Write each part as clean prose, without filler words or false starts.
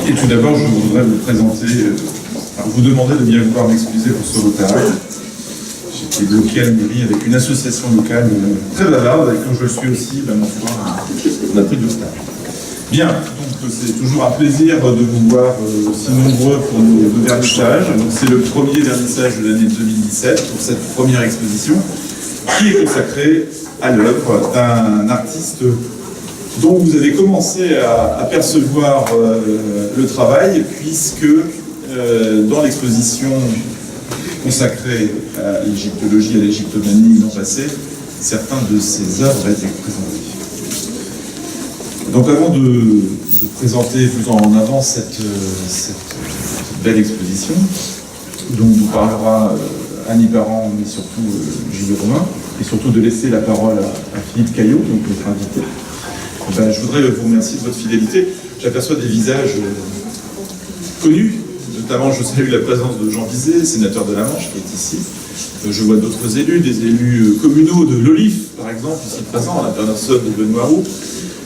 Et tout d'abord, je voudrais vous présenter, vous demander de bien vouloir m'excuser pour ce retard. J'étais bloqué à la mairie avec une association locale très bavarde, et comme je le suis aussi, ma foi, on a pris du retard. Bien, donc c'est toujours un plaisir de vous voir si nombreux pour nos vernissages. C'est le premier vernissage de l'année 2017 pour cette première exposition, qui est consacrée à l'œuvre d'un artiste dont vous avez commencé à apercevoir le travail, puisque dans l'exposition consacrée à l'égyptologie et à l'égyptomanie l'an passé, certains de ses œuvres étaient présentés. Donc avant de présenter plus en avant cette belle exposition, dont vous parlera Annie Parent, mais surtout Gilles Romain, et surtout de laisser la parole à Philippe Caillot, donc notre invité. Je voudrais vous remercier de votre fidélité. J'aperçois des visages connus, notamment je salue la présence de Jean Bizet, sénateur de la Manche, qui est ici. Je vois d'autres élus, des élus communaux de l'Olif, par exemple, ici présent, la personne de Benoît Roux.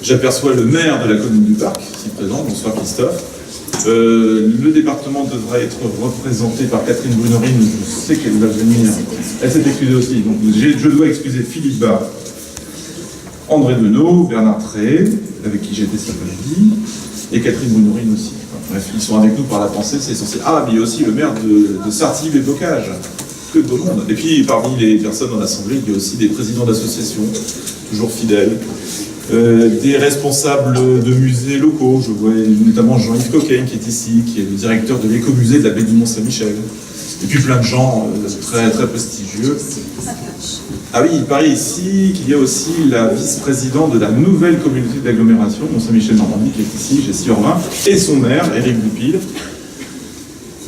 J'aperçois le maire de la commune du Parc, ici présent, bonsoir Christophe. Le département devrait être représenté par Catherine Brunerine, je sais qu'elle va venir. Elle s'est excusée aussi, donc je dois excuser Philippe Bas, André Denot, Bernard Tré, avec qui j'étais cet après-midi, et Catherine Brunerine aussi. Bref, ils sont avec nous par la pensée, c'est essentiel. Ah, mais il y a aussi le maire de Sartigues et Bocage. Que beau monde. Et puis, parmi les personnes dans l'Assemblée, il y a aussi des présidents d'associations, toujours fidèles, des responsables de musées locaux. Je vois notamment Jean-Yves Coquin qui est ici, qui est le directeur de l'écomusée de la baie du Mont-Saint-Michel. Et puis plein de gens très, très prestigieux. Ah oui, il paraît ici qu'il y a aussi la vice-présidente de la nouvelle communauté d'agglomération, Mont-Saint-Michel-Normandie, qui est ici, Jessie Orvin, et son maire, Éric Goupil,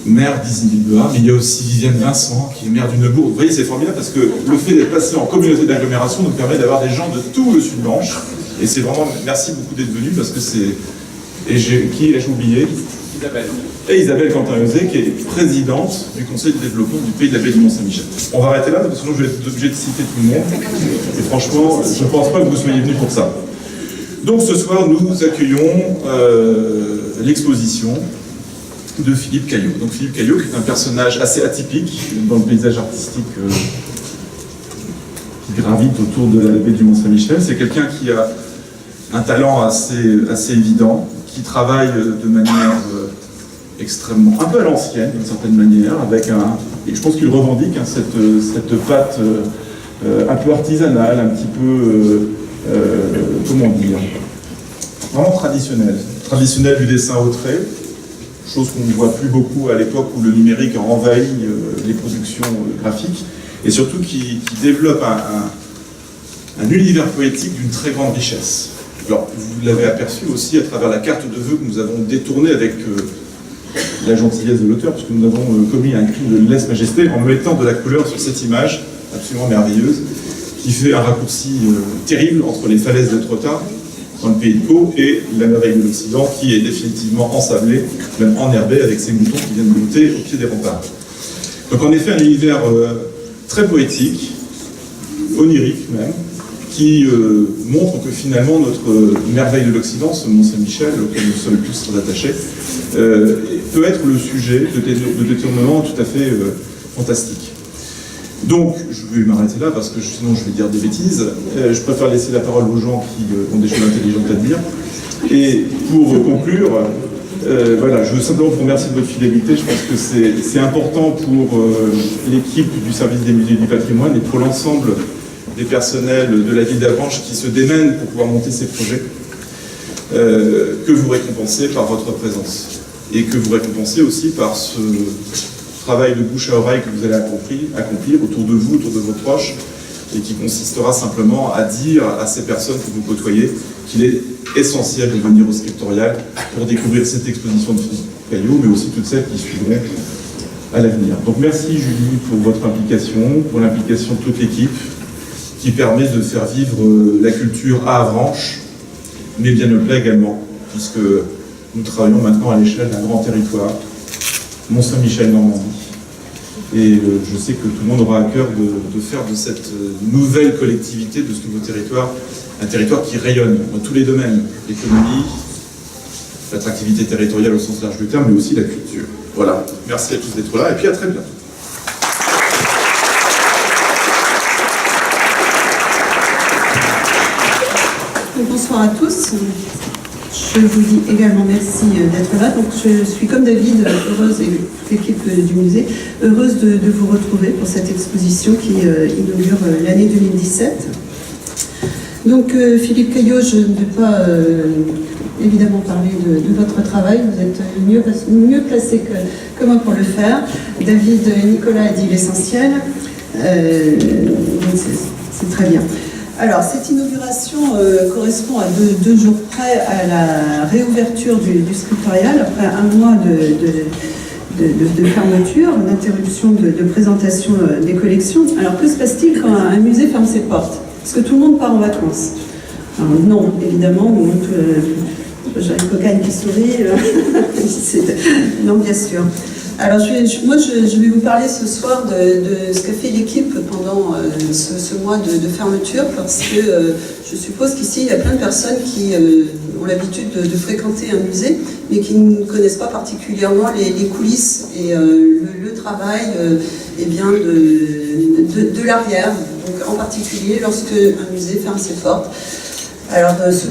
maire d'Isigny-le-Haut, mais il y a aussi Viviane Vincent, qui est maire du Neubourg. Vous voyez, c'est formidable parce que le fait d'être passé en communauté d'agglomération nous permet d'avoir des gens de tout le Sud-Manche. Et c'est vraiment, merci beaucoup d'être venus parce que c'est. Et qui ai-je oublié? Isabelle. Et Isabelle Quentin-Eusé, qui est présidente du conseil de développement du pays de la baie du Mont-Saint-Michel. On va arrêter là, parce que sinon je vais être obligé de citer tout le monde. Et franchement, je ne pense pas que vous soyez venus pour ça. Donc ce soir, nous accueillons l'exposition de Philippe Caillot. Donc Philippe Caillot, qui est un personnage assez atypique dans le paysage artistique qui gravite autour de la baie du Mont-Saint-Michel. C'est quelqu'un qui a un talent assez évident, qui travaille de manière extrêmement, un peu à l'ancienne d'une certaine manière, avec et je pense qu'il revendique cette patte un peu artisanale, un petit peu, comment dire, vraiment traditionnelle du dessin au trait, chose qu'on ne voit plus beaucoup à l'époque où le numérique a envahi les productions graphiques, et surtout qui développe un univers poétique d'une très grande richesse. Alors, vous l'avez aperçu aussi à travers la carte de vœux que nous avons détournée avec la gentillesse de l'auteur, puisque nous avons commis un crime de lèse-majesté en mettant de la couleur sur cette image absolument merveilleuse, qui fait un raccourci terrible entre les falaises d'Étretat, dans le pays de Pau, et la merveille de l'Occident, qui est définitivement ensablée, même enherbée, avec ces moutons qui viennent monter au pied des remparts. Donc en effet, un univers très poétique, onirique même, qui montre que finalement notre merveille de l'Occident, ce Mont-Saint-Michel, auquel nous sommes tous très attachés, peut être le sujet de détournements tout à fait fantastiques. Donc, je vais m'arrêter là parce que sinon je vais dire des bêtises. Je préfère laisser la parole aux gens qui ont des choses intelligentes à dire. Et pour conclure, voilà, je veux simplement vous remercier de votre fidélité. Je pense que c'est important pour l'équipe du service des musées du patrimoine et pour l'ensemble des personnels de la ville d'Avranches qui se démènent pour pouvoir monter ces projets, que vous récompensez par votre présence. Et que vous récompensez aussi par ce travail de bouche à oreille que vous allez accomplir autour de vous, autour de vos proches, et qui consistera simplement à dire à ces personnes que vous côtoyez qu'il est essentiel de venir au Scriptorial pour découvrir cette exposition de Philippe Caillot, mais aussi toutes celles qui suivront à l'avenir. Donc merci Julie pour votre implication, pour l'implication de toute l'équipe, qui permet de faire vivre la culture à Avranches, mais bien au-delà également, puisque nous travaillons maintenant à l'échelle d'un grand territoire, Mont-Saint-Michel-Normandie. Et je sais que tout le monde aura à cœur de faire de cette nouvelle collectivité, de ce nouveau territoire, un territoire qui rayonne dans tous les domaines, l'économie, l'attractivité territoriale au sens large du terme, mais aussi la culture. Voilà, merci à tous d'être là, et puis à très bientôt. Bonsoir à tous. Je vous dis également merci d'être là. Donc, je suis comme David heureuse, et toute l'équipe du musée, heureuse de vous retrouver pour cette exposition qui inaugure l'année 2017. Donc Philippe Caillot, je ne vais pas évidemment parler de votre travail, vous êtes mieux placé que moi pour le faire. David et Nicolas a dit l'essentiel, c'est très bien. Alors, cette inauguration correspond à deux jours près à la réouverture du scriptorial, après un mois de fermeture, d'interruption de présentation des collections. Alors, que se passe-t-il quand un musée ferme ses portes? Est-ce que tout le monde part en vacances? Alors, non, évidemment, j'ai une cocagne qui sourit. Non, bien sûr. Alors, moi, je vais vous parler ce soir de ce qu'a fait l'équipe pendant ce mois de fermeture, parce que je suppose qu'ici, il y a plein de personnes qui ont l'habitude de fréquenter un musée, mais qui ne connaissent pas particulièrement les coulisses et le travail eh bien, de l'arrière, donc en particulier lorsque un musée ferme ses portes. Alors ce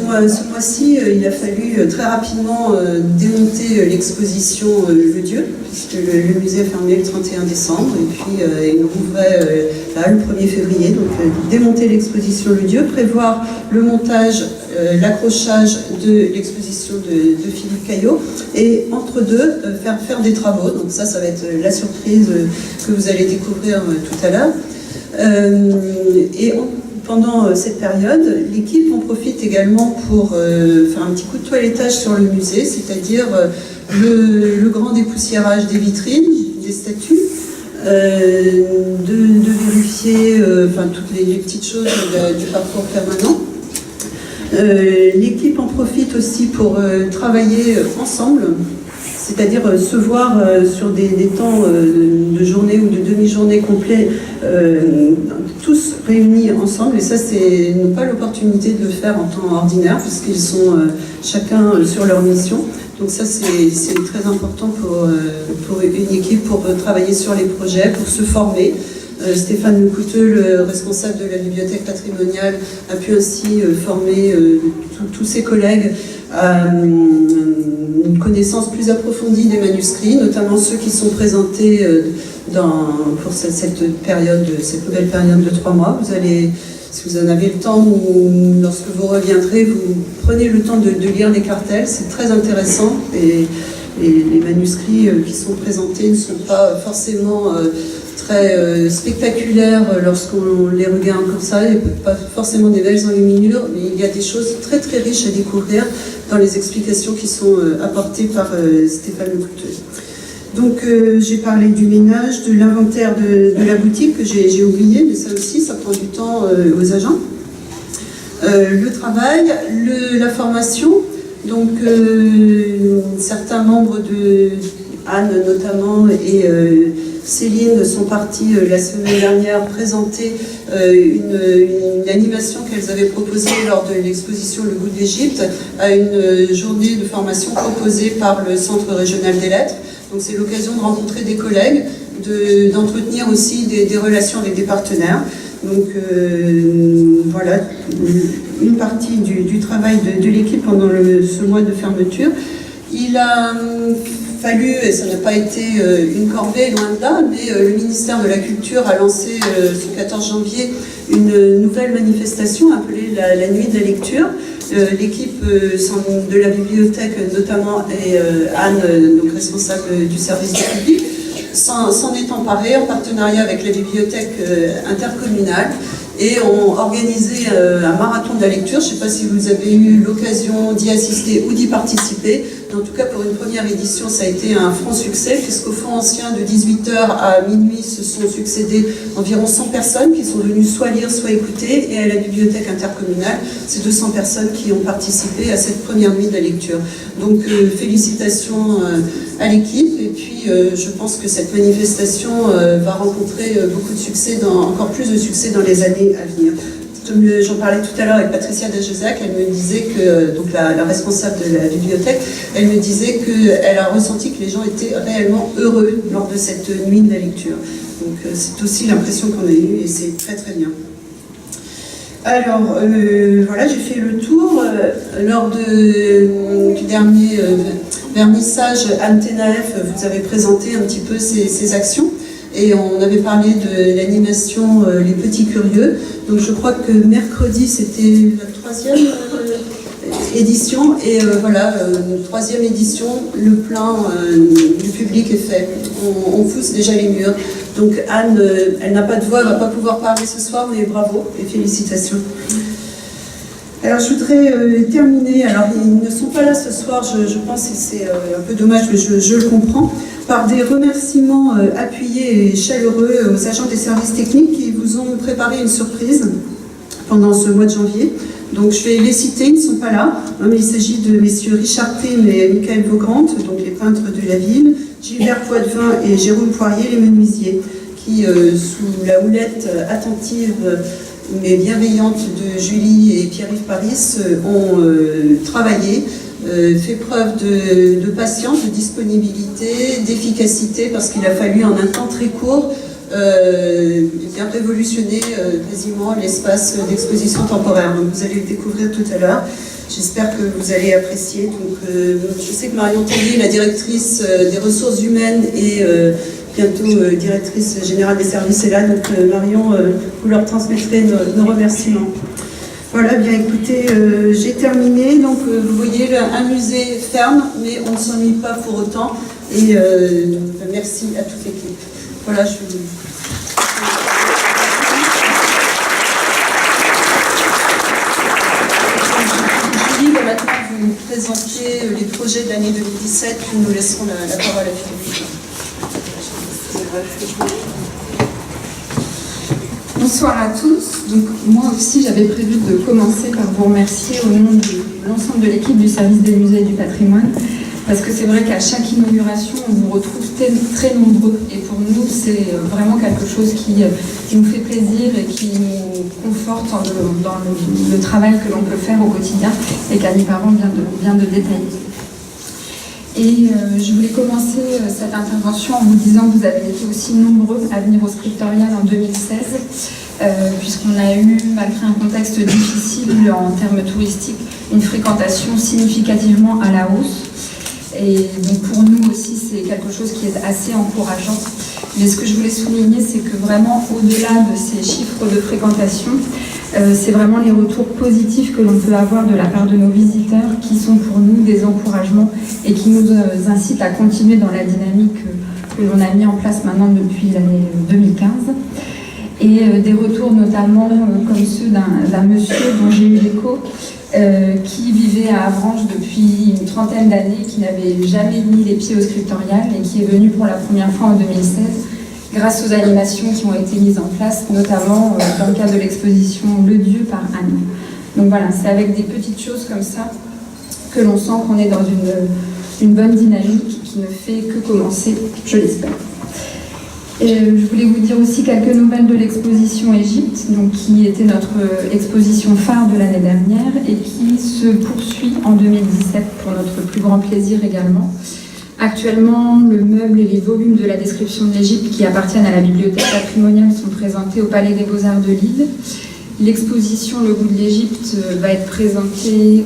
mois-ci, il a fallu très rapidement démonter l'exposition Le Dieu, puisque le musée a fermé le 31 décembre, et puis il rouvrait là, le 1er février. Donc démonter l'exposition Le Dieu, prévoir le montage, l'accrochage de l'exposition de Philippe Caillot, et entre deux, faire des travaux. Donc ça va être la surprise que vous allez découvrir tout à l'heure. Pendant cette période, l'équipe en profite également pour faire un petit coup de toilettage sur le musée, c'est-à-dire le grand dépoussiérage des vitrines, des statues, de vérifier toutes les petites choses du parcours permanent. L'équipe en profite aussi pour travailler ensemble, c'est-à-dire se voir sur des temps de journée ou de demi-journée complets, tous réunis ensemble, et ça c'est non pas l'opportunité de le faire en temps ordinaire, puisqu'ils sont chacun sur leur mission. Donc ça c'est très important pour une équipe, pour travailler sur les projets, pour se former. Stéphane Lecouteux, le responsable de la bibliothèque patrimoniale, a pu ainsi former tous ses collègues à une connaissance plus approfondie des manuscrits, notamment ceux qui sont présentés pour cette nouvelle période de 3 mois. Vous allez, si vous en avez le temps, ou lorsque vous reviendrez, vous prenez le temps de lire les cartels, c'est très intéressant, et les manuscrits qui sont présentés ne sont pas forcément très spectaculaires lorsqu'on les regarde comme ça. Il n'y a pas forcément des belles enluminures, mais il y a des choses très très riches à découvrir dans les explications qui sont apportées par Stéphane Lecouteux. Donc j'ai parlé du ménage, de l'inventaire de la boutique que j'ai oublié, mais ça aussi ça prend du temps aux agents. Le travail, la formation. Donc certains membres de Anne notamment et Céline sont partis la semaine dernière présenter une animation qu'elles avaient proposée lors de l'exposition Le Goût de l'Égypte à une journée de formation proposée par le Centre régional des lettres. Donc c'est l'occasion de rencontrer des collègues, d'entretenir aussi des relations avec des partenaires. Donc voilà une partie du travail de l'équipe pendant ce mois de fermeture. Il a fallu, et ça n'a pas été une corvée loin de là, mais le ministère de la Culture a lancé ce 14 janvier une nouvelle manifestation appelée la Nuit de la lecture. L'équipe de la bibliothèque notamment, et Anne, donc responsable du service du public, s'en est emparée en partenariat avec la bibliothèque intercommunale, et ont organisé un marathon de la lecture. Je ne sais pas si vous avez eu l'occasion d'y assister ou d'y participer. En tout cas, pour une première édition, ça a été un franc succès, puisqu'au Fonds ancien, de 18h à minuit, se sont succédés environ 100 personnes qui sont venues soit lire, soit écouter, et à la bibliothèque intercommunale, c'est 200 personnes qui ont participé à cette première nuit de la lecture. Donc, félicitations à l'équipe, et puis je pense que cette manifestation va rencontrer beaucoup de succès, encore plus de succès dans les années à venir. Comme j'en parlais tout à l'heure avec Patricia Dagezac, elle me disait que, donc la responsable de la bibliothèque, elle me disait qu'elle a ressenti que les gens étaient réellement heureux lors de cette nuit de la lecture. Donc c'est aussi l'impression qu'on a eue et c'est très très bien. Alors voilà, j'ai fait le tour. Lors du dernier vernissage, Anne Tenaef vous avez présenté un petit peu ses actions. Et on avait parlé de l'animation Les Petits Curieux. Donc je crois que mercredi, c'était la 3e édition. Et voilà, 3e édition, le plein du public est fait. On pousse déjà les murs. Donc Anne, elle n'a pas de voix, elle ne va pas pouvoir parler ce soir, mais bravo et félicitations. Alors je voudrais terminer, alors ils ne sont pas là ce soir, je pense que c'est un peu dommage, mais je le comprends, par des remerciements appuyés et chaleureux aux agents des services techniques qui vous ont préparé une surprise pendant ce mois de janvier. Donc je vais les citer, ils ne sont pas là, mais il s'agit de messieurs Richard Prim et Michael Vaugrant, donc les peintres de la ville, Gilbert Poitvin et Jérôme Poirier, les menuisiers, qui sous la houlette attentive mais bienveillante de Julie et Pierre-Yves Paris ont travaillé, fait preuve de patience, de disponibilité, d'efficacité, parce qu'il a fallu en un temps très court bien révolutionner quasiment l'espace d'exposition temporaire. Donc, vous allez le découvrir tout à l'heure. J'espère que vous allez apprécier. Donc, je sais que Marion Tellier, la directrice des ressources humaines et bientôt directrice générale des services est là. Donc Marion, vous leur transmettrez nos remerciements. Voilà, bien écoutez, j'ai terminé. Donc vous voyez, un musée ferme, mais on ne s'ennuie pas pour autant. Et merci à toute l'équipe. Voilà, je vous... Julie va maintenant vous présenter les projets de l'année 2017, puis nous laisserons la parole à Philippe. Bonsoir à tous. Donc, moi aussi, j'avais prévu de commencer par vous remercier au nom de l'ensemble de l'équipe du service des musées et du patrimoine, parce que c'est vrai qu'à chaque inauguration, on vous retrouve très nombreux. Et pour nous, c'est vraiment quelque chose qui nous fait plaisir et qui nous conforte dans le travail que l'on peut faire au quotidien et qu'Annie Parent vient de détailler. Et je voulais commencer cette intervention en vous disant que vous avez été aussi nombreux à venir au Scriptorial en 2016, puisqu'on a eu, malgré un contexte difficile en termes touristiques, une fréquentation significativement à la hausse. Et donc pour nous aussi, c'est quelque chose qui est assez encourageant. Mais ce que je voulais souligner, c'est que vraiment, au-delà de ces chiffres de fréquentation, c'est vraiment les retours positifs que l'on peut avoir de la part de nos visiteurs qui sont pour nous des encouragements et qui nous incitent à continuer dans la dynamique que l'on a mis en place maintenant depuis l'année 2015. Et des retours notamment comme ceux d'un monsieur dont j'ai eu l'écho, qui vivait à Avranches depuis une trentaine d'années, qui n'avait jamais mis les pieds au Scriptorial et qui est venu pour la première fois en 2016 grâce aux animations qui ont été mises en place, notamment dans le cadre de l'exposition Le Dieu par Anne. Donc voilà, c'est avec des petites choses comme ça que l'on sent qu'on est dans une bonne dynamique qui ne fait que commencer, je l'espère. Et je voulais vous dire aussi quelques nouvelles de l'exposition Égypte, donc qui était notre exposition phare de l'année dernière et qui se poursuit en 2017 pour notre plus grand plaisir également. Actuellement, le meuble et les volumes de la description de l'Égypte qui appartiennent à la bibliothèque patrimoniale sont présentés au Palais des Beaux-Arts de Lille. L'exposition Le goût de l'Égypte va être présentée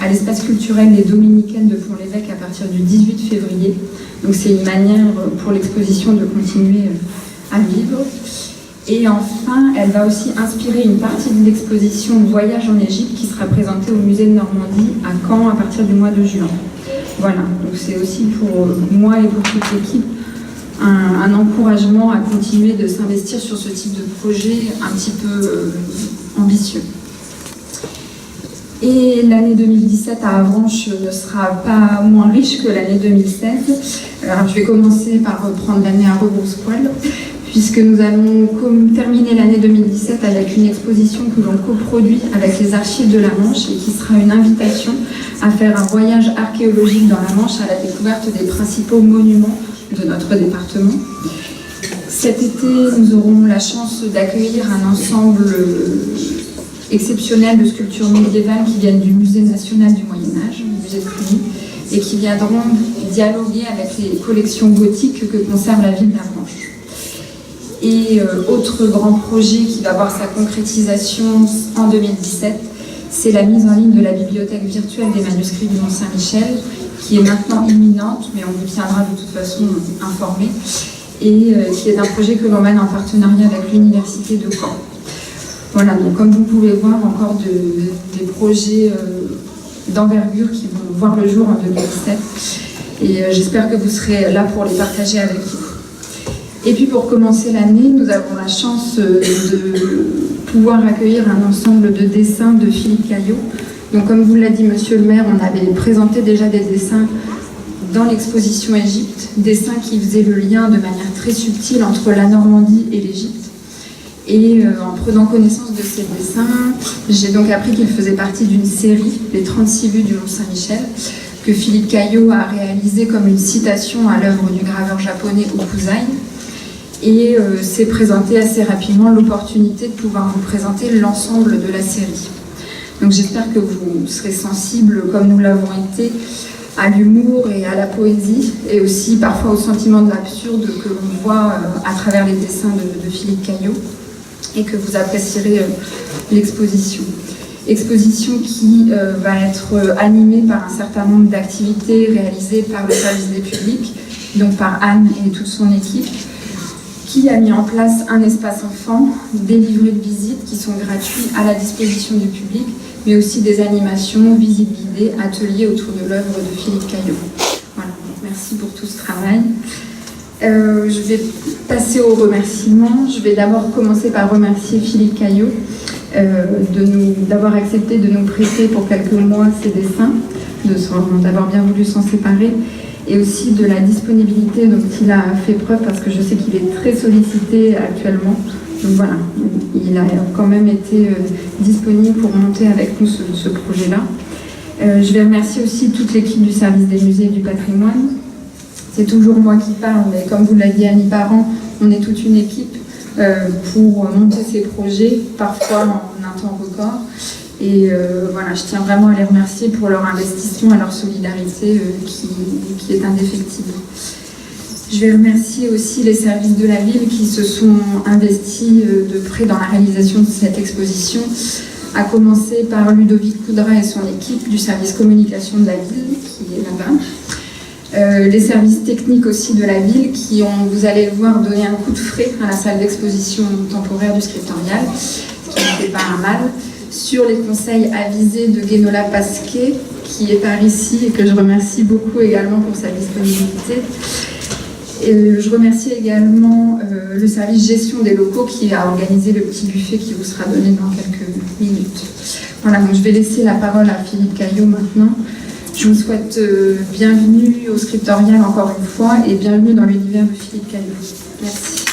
à l'espace culturel Les Dominicaines de Pont-l'Évêque à partir du 18 février. Donc c'est une manière pour l'exposition de continuer à vivre. Et enfin, elle va aussi inspirer une partie de l'exposition Voyage en Égypte qui sera présentée au musée de Normandie à Caen à partir du mois de juin. Voilà, donc c'est aussi pour moi et pour toute l'équipe un encouragement à continuer de s'investir sur ce type de projet un petit peu ambitieux. Et l'année 2017 à Avranches ne sera pas moins riche que l'année 2016. Alors je vais commencer par reprendre l'année à rebrousse-poil, puisque nous allons terminer l'année 2017 avec une exposition que l'on coproduit avec les archives de la Manche et qui sera une invitation à faire un voyage archéologique dans la Manche à la découverte des principaux monuments de notre département. Cet été, nous aurons la chance d'accueillir un ensemble exceptionnelles de sculptures médiévales qui viennent du Musée national du Moyen-Âge, le musée de Cluny, et qui viendront dialoguer avec les collections gothiques que conserve la ville d'Avranches. Et autre grand projet qui va voir sa concrétisation en 2017, c'est la mise en ligne de la bibliothèque virtuelle des manuscrits du Mont-Saint-Michel, qui est maintenant imminente, mais on vous tiendra de toute façon informé, et qui est un projet que l'on mène en partenariat avec l'Université de Caen. Voilà, donc comme vous pouvez voir, encore des projets d'envergure qui vont voir le jour en 2017, et j'espère que vous serez là pour les partager avec nous. Et puis pour commencer l'année, nous avons la chance de pouvoir accueillir un ensemble de dessins de Philippe Caillot. Donc comme vous l'a dit Monsieur le maire, on avait présenté déjà des dessins dans l'exposition Égypte, dessins qui faisaient le lien de manière très subtile entre la Normandie et l'Égypte. Et en prenant connaissance de ces dessins, j'ai donc appris qu'ils faisaient partie d'une série, les 36 vues du Mont-Saint-Michel, que Philippe Caillot a réalisé comme une citation à l'œuvre du graveur japonais Okuzai. Et s'est présenté assez rapidement l'opportunité de pouvoir vous présenter l'ensemble de la série. Donc j'espère que vous serez sensibles, comme nous l'avons été, à l'humour et à la poésie, et aussi parfois au sentiment de l'absurde que l'on voit à travers les dessins de Philippe Caillot, et que vous apprécierez l'exposition. Exposition qui va être animée par un certain nombre d'activités réalisées par le service des publics, donc par Anne et toute son équipe, qui a mis en place un espace enfant, des livrets de visite qui sont gratuits à la disposition du public, mais aussi des animations, visites guidées, ateliers autour de l'œuvre de Philippe Caillot. Voilà, merci pour tout ce travail. Je vais passer aux remerciements. Je vais d'abord commencer par remercier Philippe Caillot d'avoir accepté de nous prêter pour quelques mois ses dessins, d'avoir bien voulu s'en séparer, et aussi de la disponibilité dont il a fait preuve, parce que je sais qu'il est très sollicité actuellement. Donc voilà, il a quand même été disponible pour monter avec nous ce projet-là. Je vais remercier aussi toute l'équipe du service des musées et du patrimoine. C'est toujours moi qui parle, mais comme vous l'a dit Annie Parent, on est toute une équipe pour monter ces projets, parfois en un temps record. Et voilà, je tiens vraiment à les remercier pour leur investissement et leur solidarité qui est indéfectible. Je vais remercier aussi les services de la ville qui se sont investis de près dans la réalisation de cette exposition, à commencer par Ludovic Coudra et son équipe du service communication de la ville, qui est là-bas. Les services techniques aussi de la ville qui ont, vous allez le voir, donné un coup de frais à la salle d'exposition temporaire du scriptorial, ce qui n'était pas un mal. Sur les conseils avisés de Guénola Pasquet, qui est par ici et que je remercie beaucoup également pour sa disponibilité. Et je remercie également le service gestion des locaux qui a organisé le petit buffet qui vous sera donné dans quelques minutes. Voilà, donc je vais laisser la parole à Philippe Caillot maintenant. Je vous souhaite bienvenue au scriptorial encore une fois et bienvenue dans l'univers de Philippe Caillot. Merci.